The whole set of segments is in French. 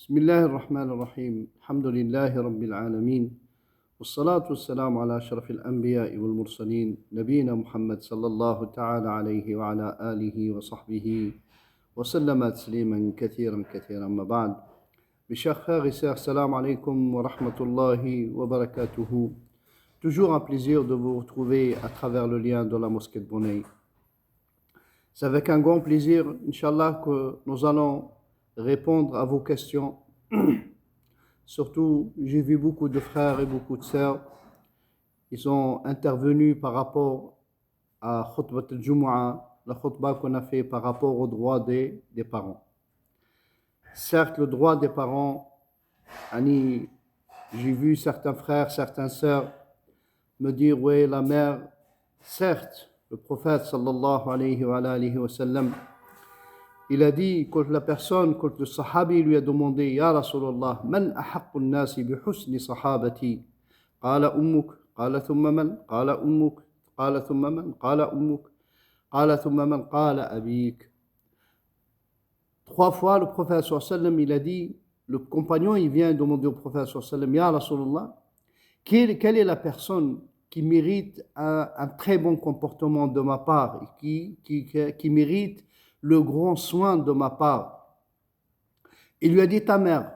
بسم الله الرحمن الرحيم الحمد لله رب العالمين والصلاة والسلام على أشرف الأنبياء والمرسلين نبينا محمد صلى الله تعالى عليه وعلى آله وصحبه وسلم تسليما كثيرا كثيرا ما بعد. Mes chers frères et sœurs, salam alaikum wa rahmatullahi wa barakatuhu. Toujours un plaisir de vous retrouver à travers le lien de la mosquée de Brunei. C'est avec un grand plaisir, Inch'Allah, que nous allons répondre à vos questions. Surtout, j'ai vu beaucoup de frères et beaucoup de sœurs. Ils sont intervenus par rapport à Khutbat al-Jumu'ah, la khutbah qu'on a fait par rapport aux droits des parents. Certes, le droit des parents, j'ai vu certains frères, certaines sœurs me dire, oui, la mère, certes, le prophète sallallahu alayhi wa sallam, il a dit, quand la personne, quand le sahabi lui a demandé, Ya Rasulallah, man ahaqqu an-nasi bi husni sahabati? Qala ummuk, qala thumma man, qala ummuk, qala thumma man, qala ummuk, qala thumma man, qala abik. 3 fois, le prophète sallallahu alayhi wa sallam, il a dit, le compagnon, il vient demander au prophète sallallahu alayhi wa sallam, Ya Rasulallah, quelle est la personne qui mérite un très bon comportement de ma part, et qui mérite le grand soin de ma part? Il lui a dit ta mère.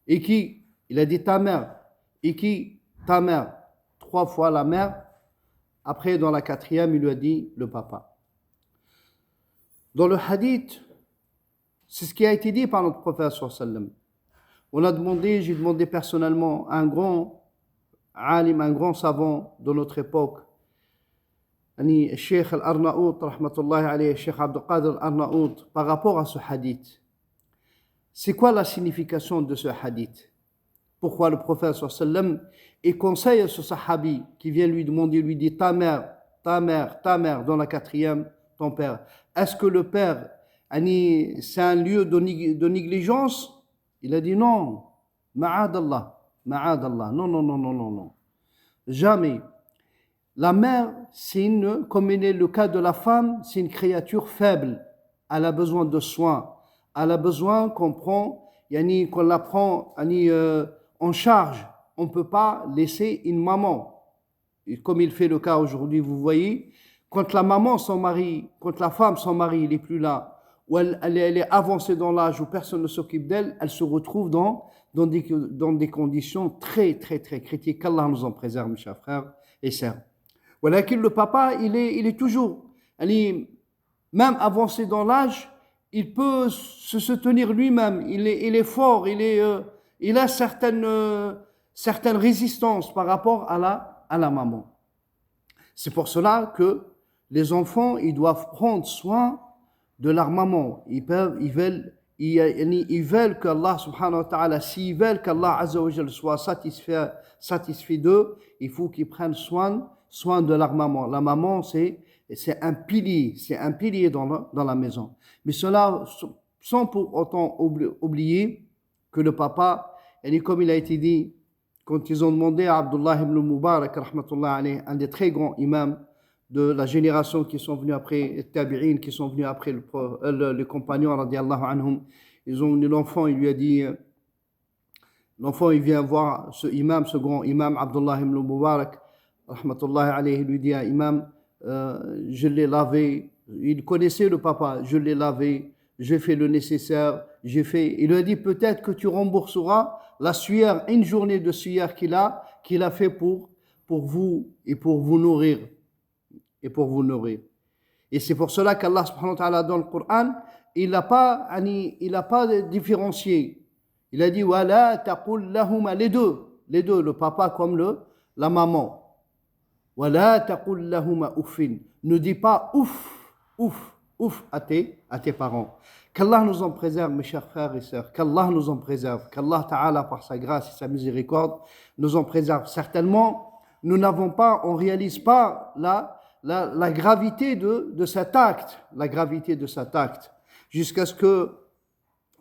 Et qui? Il a dit ta mère. Et qui? Ta mère. 3 fois la mère. Après, dans la 4e, il lui a dit le papa. Dans le hadith, c'est ce qui a été dit par notre prophète sallallahu alayhi wa sallam. On a demandé, j'ai demandé personnellement à un grand alim, un grand savant de notre époque, Cheikh Al-Arnaout, rahmatullahi alayhi, Cheikh Abdul Qadir Al-Arnaout, par rapport à ce hadith. C'est quoi la signification de ce hadith? Pourquoi le prophète sallallahu alayhi wa sallam, il conseille à ce sahabi qui vient lui demander, lui dit ta mère, ta mère, ta mère, dans la 4e, ton père. Est-ce que le père, c'est un lieu de négligence? Il a dit non, ma'adallah, ma'adallah, non, non, non, non, non, non. Jamais. La mère, comme il est le cas de la femme, c'est une créature faible. Elle a besoin de soins. Elle a besoin qu'on la prend en charge. On ne peut pas laisser une maman. Et comme il fait le cas aujourd'hui, vous voyez, quand la maman, son mari, quand la femme, son mari, il n'est plus là, ou elle est avancée dans l'âge, où personne ne s'occupe d'elle, elle se retrouve dans des conditions très, très, très critiques. Qu'Allah nous en préserve, mes chers frères et sœurs. Voilà que le papa, il est toujours, même avancé dans l'âge, il peut se tenir lui-même, il est fort, il a certaines résistances par rapport à la maman. C'est pour cela que les enfants, ils doivent prendre soin de leur maman. Ils veulent qu'Allah subhanahu wa ta'ala, s'ils veulent qu'Allah azza wa jal soit satisfait d'eux, il faut qu'ils prennent soin de leur maman. La maman, c'est un pilier dans la maison. Mais cela, sans pour autant oublier que le papa, comme il a été dit, quand ils ont demandé à Abdullah ibn Mubarak, rahmatullah alayhi, un des très grands imams de la génération qui sont venus après, les tabi'in, qui sont venus après les compagnons, radiallahu anhum, ils ont venu l'enfant, il lui a dit, l'enfant, il vient voir ce grand imam, Abdullah ibn Mubarak, rahmatullahi alayhi, lui dit à imam, je l'ai lavé, il connaissait le papa, je l'ai lavé, j'ai fait le nécessaire, il lui a dit, peut-être que tu rembourseras la sueur, une journée de sueur qu'il a fait pour vous et pour vous nourrir. Et c'est pour cela qu'Allah subhanahu wa ta'ala dans le Coran, il n'a pas différencié. Il a dit wala taqul lahuma, les deux, le papa comme la maman. Wala taqul lahuma uffin, ne dis pas ouf à tes parents. Qu'Allah nous en préserve, mes chers frères et sœurs, qu'Allah nous en préserve, qu'Allah ta'ala par sa grâce et sa miséricorde nous en préserve. Certainement, on réalise pas la gravité de cet acte, jusqu'à ce que,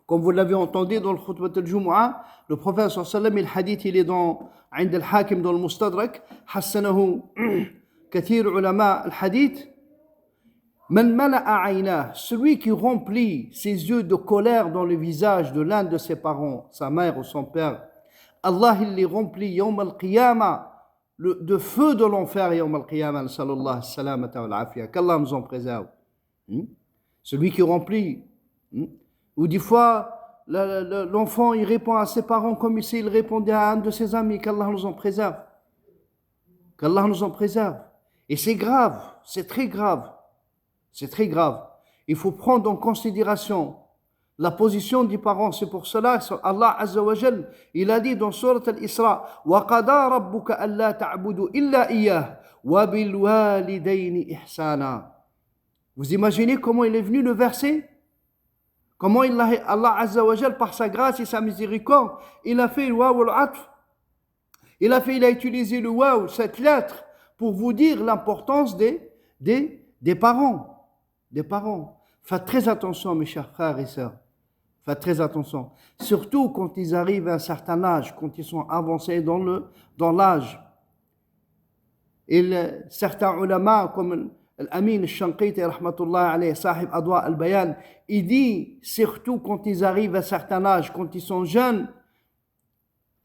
comme vous l'avez entendu dans le khutbat al-Jumu'ah, le prophète sallallahu alayhi wa sallam, le hadith, il est dans al-Hakim, dans le Mustadrak, hassanahu kathir ulama al-hadith, Man mala'a aynah, celui qui remplit ses yeux de colère dans le visage de l'un de ses parents, sa mère ou son père, Allah il les remplit yawm al-qiyamah de feu de l'enfer yawm al-qiyamah, nasallallahu salamata wal afiya, qu'Allah nous en préserve. Celui qui remplit, ou des fois l'enfant il répond à ses parents comme s'il répondait à un de ses amis, qu'Allah nous en préserve. Qu'Allah nous en préserve. Et c'est grave, c'est très grave. C'est très grave. Il faut prendre en considération la position des parents. C'est pour cela que Allah Azza wa Jal, il a dit dans Surat Al-Isra, وَقَضَى رَبُّكَ أَلَّا تَعْبُدُوا إِلَّا إِيَّهُ وَبِالْوَالِدَيْنِ إِحْسَانًا. Vous imaginez comment il est venu le verset? Comment Allah Azza wa Jal, par sa grâce et sa miséricorde, il a fait le waw al-atf. Il a utilisé le waw, cette lettre, pour vous dire l'importance des parents. Des parents. Faites très attention, mes chers frères et sœurs. Faites très attention. Surtout quand ils arrivent à un certain âge, quand ils sont avancés dans l'âge. Et certains ulama, comme l'Amin al-Shanqiti, rahmatullah alayhi, sahib Adwa al-Bayan, il dit, surtout quand ils arrivent à un certain âge, quand ils sont jeunes,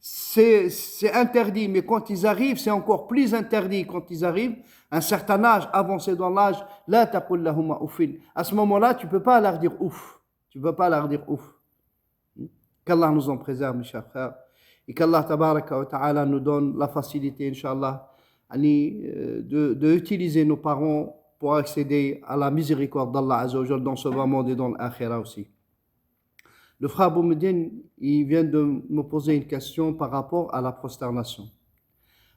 c'est interdit, mais quand ils arrivent, c'est encore plus interdit. Quand ils arrivent à un certain âge, avancé dans l'âge, la taqul lahuma uffin. À ce moment-là, tu ne peux pas leur dire ouf. Tu ne peux pas leur dire ouf. Qu'Allah nous en préserve, mes chers frères. Et qu'Allah tabaraka wa ta'ala nous donne la facilité, Inch'Allah, d'utiliser nos parents pour accéder à la miséricorde d'Allah Azza wa Jal dans ce bas monde et dans l'akhira aussi. Le frère Boumedine, il vient de me poser une question par rapport à la prosternation.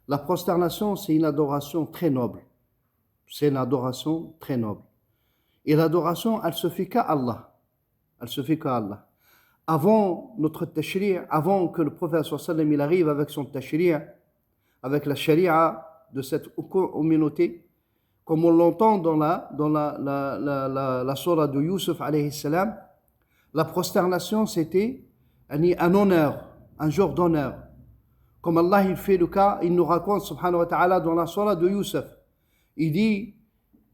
La prosternation, c'est une adoration très noble. C'est une adoration très noble. Et l'adoration, elle se fait qu'à Allah. Elle se fait qu'à Allah. Avant notre tashri', avant que le prophète sallallahu alayhi wa sallam il arrive avec son tashri', avec la sharia de cette communauté, comme on l'entend dans la surah de Yusuf alayhi salam, la prosternation, c'était un honneur, un jour d'honneur. Comme Allah, il fait le cas, il nous raconte, subhanahu wa ta'ala, dans la surah de Yusuf. Il dit,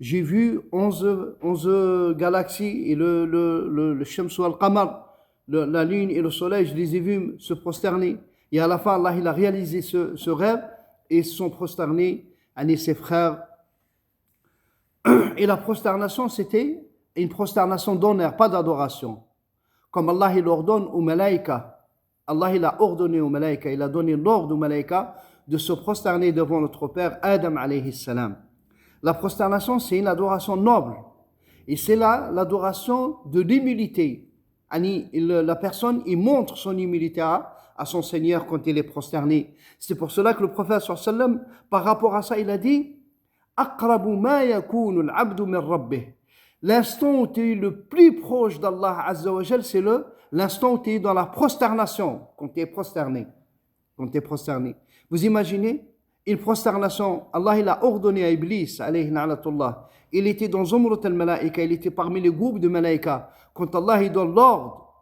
j'ai vu 11 galaxies, et le Shamsu al-Qamar, la lune et le soleil, je les ai vus se prosterner. Et à la fin, Allah, il a réalisé ce rêve, et ils se sont prosternés, ses frères. Et la prosternation, c'était une prosternation d'honneur, pas d'adoration. Comme Allah il ordonne aux malaïkas, Allah il a ordonné aux malaïkas, il a donné l'ordre aux malaïkas de se prosterner devant notre père Adam alayhi salam. La prosternation c'est une adoration noble et c'est l'adoration de l'humilité. La personne il montre son humilité à son Seigneur quand il est prosterné. C'est pour cela que le prophète sallallahu alayhi wa sallam, par rapport à ça, il a dit Aqrabu ma yakunu al-abdu min rabbih. L'instant où tu es le plus proche d'Allah Azza wa Jal, c'est l'instant où tu es dans la prosternation, quand tu es prosterné. Quand tu es prosterné. Vous imaginez une prosternation, Allah il a ordonné à Iblis, alayhi na'latullah, il était dans Zumrut al-Malaïka, il était parmi les groupes de Malaïka. Quand Allah il donne l'ordre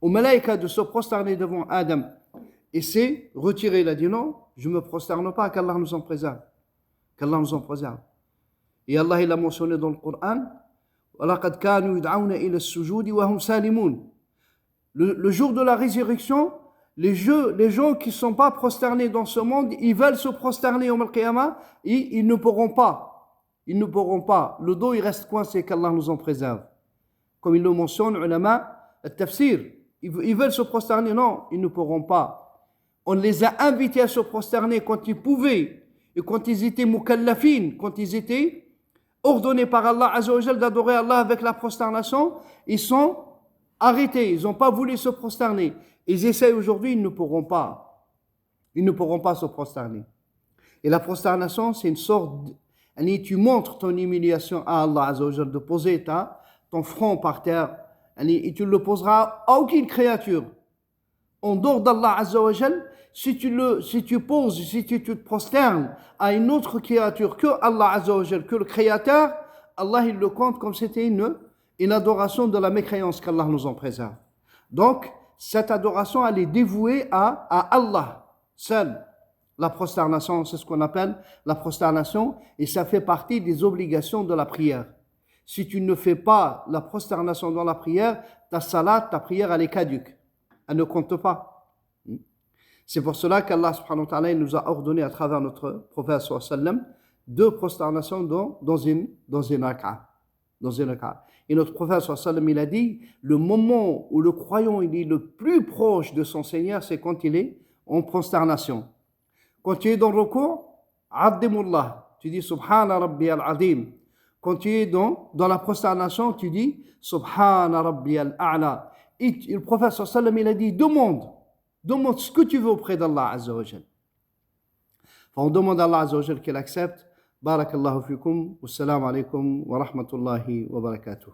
aux Malaïka de se prosterner devant Adam, et c'est retiré, il a dit non, je ne me prosterne pas, qu'Allah nous en préserve. Qu'Allah nous en préserve. Et Allah il a mentionné dans le Coran, le jour de la résurrection, les gens qui ne sont pas prosternés dans ce monde, ils veulent se prosterner au Al-Qiyamah et ils ne pourront pas. Ils ne pourront pas. Le dos il reste coincé, qu'Allah nous en préserve. Comme il le mentionne, ulama, al-tafsir, ils veulent se prosterner, non, ils ne pourront pas. On les a invités à se prosterner quand ils pouvaient et quand ils étaient mukallafin, quand ils étaient ordonnés par Allah Azza wa Jal d'adorer Allah avec la prosternation, ils sont arrêtés, ils n'ont pas voulu se prosterner. Ils essayent aujourd'hui, ils ne pourront pas. Ils ne pourront pas se prosterner. Et la prosternation, c'est une sorte, tu montres ton humiliation à Allah Azza wa Jal, de poser ton front par terre, et tu ne le poseras à aucune créature. En dehors d'Allah Azza wa Jal, si tu te prosternes à une autre créature que Allah Azza wa Jal, que le Créateur, Allah il le compte comme c'était une adoration de la mécréance, qu'Allah nous en préserve. Donc, cette adoration, elle est dévouée à Allah seul. La prosternation, c'est ce qu'on appelle la prosternation, et ça fait partie des obligations de la prière. Si tu ne fais pas la prosternation dans la prière, ta salat, ta prière, elle est caduque. Elle ne compte pas. C'est pour cela qu'Allah subhanahu wa ta'ala nous a ordonné à travers notre prophète sallallahu alayhi wa sallam 2 prosternations dans une raka'a. Et notre prophète sallallahu alayhi wa sallam, il a dit, le moment où le croyant il est le plus proche de son Seigneur, c'est quand il est en prosternation. Quand tu es dans le recours, Addimullah, tu dis Subhana Rabbi al-Adim. Quand tu es dans la prosternation, tu dis Subhana Rabbi al-A'la. Et le prophète sallallahu alayhi wa sallam, il a dit, demande ce que tu veux auprès d'Allah Azza wa Jal. On demande à Allah Azza wa Jal qu'il accepte. Barakallahu fikum. Wassalamu alaikum wa rahmatullahi wa barakatuh.